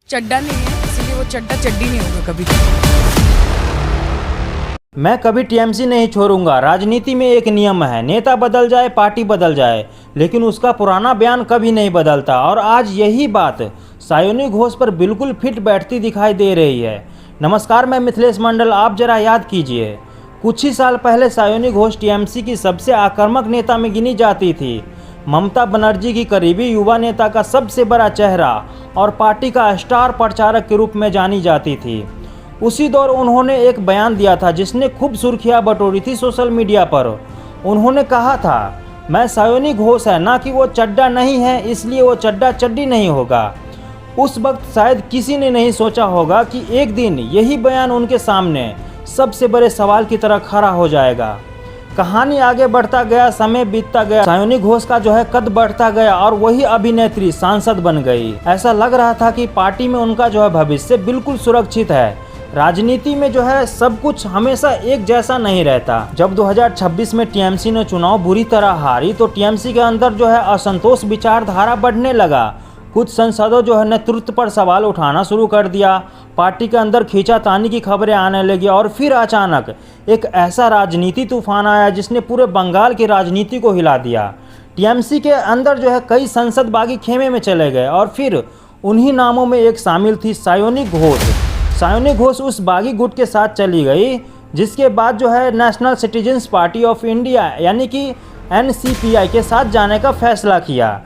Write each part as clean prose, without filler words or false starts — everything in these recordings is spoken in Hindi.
चड्डा नहीं है, इसलिए वो चड्डा चड्डी नहीं होगा कभी। मैं कभी टीएमसी नहीं छोड़ूंगा। राजनीति में एक नियम है, नेता बदल जाए, पार्टी बदल जाए, लेकिन उसका पुराना बयान कभी नहीं बदलता। और आज यही बात सायोनी घोष पर बिल्कुल फिट बैठती दिखाई दे रही है। नमस्कार, मैं मिथिलेश मंडल। आप जरा याद कीजिए, कुछ ही साल पहले सायोनी घोष टीएमसी की सबसे आक्रामक नेता में गिनी जाती थी। ममता बनर्जी की करीबी युवा नेता का सबसे बड़ा चेहरा और पार्टी का स्टार प्रचारक के रूप में जानी जाती थी। उसी दौर उन्होंने एक बयान दिया था जिसने खूब सुर्खियां बटोरी थी सोशल मीडिया पर। उन्होंने कहा था, मैं सायोनी घोष है ना कि वो चड्डा नहीं है, इसलिए वो चड्डा चड्डी नहीं होगा। उस वक्त शायद किसी ने नहीं सोचा होगा कि एक दिन यही बयान उनके सामने सबसे बड़े सवाल की तरह खड़ा हो जाएगा। कहानी आगे बढ़ता गया, समय बीतता गया, सायोनी घोष का कद बढ़ता गया और वही अभिनेत्री सांसद बन गई। ऐसा लग रहा था कि पार्टी में उनका भविष्य बिल्कुल सुरक्षित है। राजनीति में सब कुछ हमेशा एक जैसा नहीं रहता। जब 2026 में टीएमसी ने चुनाव बुरी तरह हारी तो टीएमसी के अंदर असंतोष विचारधारा बढ़ने लगा। कुछ सांसदों नेतृत्व पर सवाल उठाना शुरू कर दिया। पार्टी के अंदर खींचातानी की खबरें आने लगी और फिर अचानक एक ऐसा राजनीति तूफान आया जिसने पूरे बंगाल की राजनीति को हिला दिया। टीएमसी के अंदर कई सांसद बागी खेमे में चले गए और फिर उन्हीं नामों में एक शामिल थी सायोनी घोष। सायोनी घोष उस बागी गुट के साथ चली गई, जिसके बाद national citizens party of India यानी कि एनसीपीआई के साथ जाने का फैसला किया।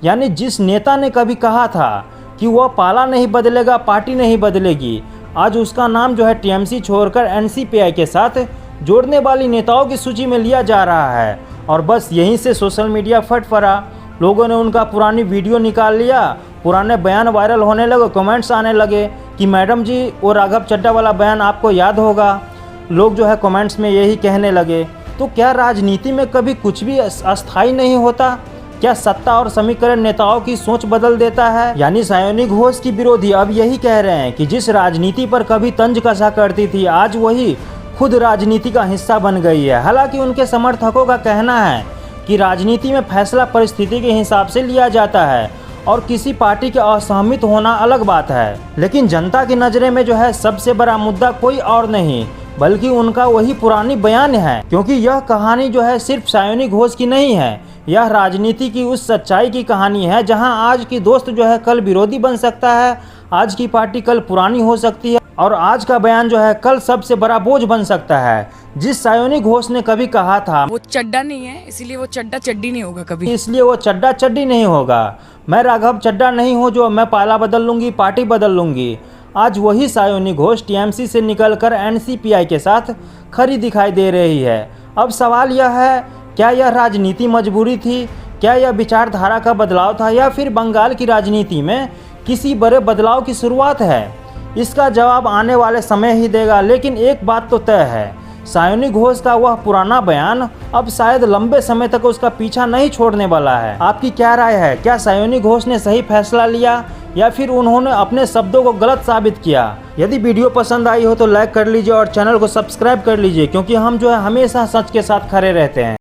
यानी जिस नेता ने कभी कहा था कि वह पाला नहीं बदलेगा, पार्टी नहीं बदलेगी, आज उसका नाम टीएमसी छोड़कर एनसीपीआई के साथ जोड़ने वाली नेताओं की सूची में लिया जा रहा है। और बस यहीं से सोशल मीडिया फट पड़ा। लोगों ने उनका पुरानी वीडियो निकाल लिया, पुराने बयान वायरल होने लगे, कमेंट्स आने लगे कि मैडम जी वो राघव चड्डा वाला बयान आपको याद होगा। लोग कमेंट्स में यही कहने लगे। तो क्या राजनीति में कभी कुछ भी अस्थायी नहीं होता? क्या सत्ता और समीकरण नेताओं की सोच बदल देता है? यानी सायोनी घोष की विरोधी अब यही कह रहे हैं कि जिस राजनीति पर कभी तंज कसा करती थी, आज वही खुद राजनीति का हिस्सा बन गई है। हालांकि उनके समर्थकों का कहना है कि राजनीति में फैसला परिस्थिति के हिसाब से लिया जाता है और किसी पार्टी के असहमत होना अलग बात है। लेकिन जनता की नज़रें में सबसे बड़ा मुद्दा कोई और नहीं बल्कि उनका वही पुरानी बयान है। क्योंकि यह कहानी सिर्फ सायोनी घोष की नहीं है, यह राजनीति की उस सच्चाई की कहानी है जहां आज की दोस्त कल विरोधी बन सकता है, आज की पार्टी कल पुरानी हो सकती है और आज का बयान कल सबसे बड़ा बोझ बन सकता है। जिस सायोनी घोष ने कभी कहा था वो चड्डा नहीं है, इसीलिए वो चड्डा चड्डी नहीं होगा कभी, इसलिए वो चड्डा चड्डी नहीं होगा। मैं राघव चड्डा नहीं हूँ जो मैं पाला बदल लूँगी, पार्टी बदल लूँगी। आज वही सायोनी घोष टीएमसी से निकलकर एनसीपीआई के साथ खड़ी दिखाई दे रही है। अब सवाल यह है, क्या यह राजनीति मजबूरी थी? क्या यह विचारधारा का बदलाव था या फिर बंगाल की राजनीति में किसी बड़े बदलाव की शुरुआत है? इसका जवाब आने वाले समय ही देगा। लेकिन एक बात तो तय है, सायोनी घोष का वह पुराना बयान अब शायद लंबे समय तक उसका पीछा नहीं छोड़ने वाला है। आपकी क्या राय है? क्या सायोनी घोष ने सही फैसला लिया या फिर उन्होंने अपने शब्दों को गलत साबित किया? यदि वीडियो पसंद आई हो तो लाइक कर लीजिए और चैनल को सब्सक्राइब कर लीजिए, क्योंकि हम हमेशा सच के साथ खड़े रहते हैं।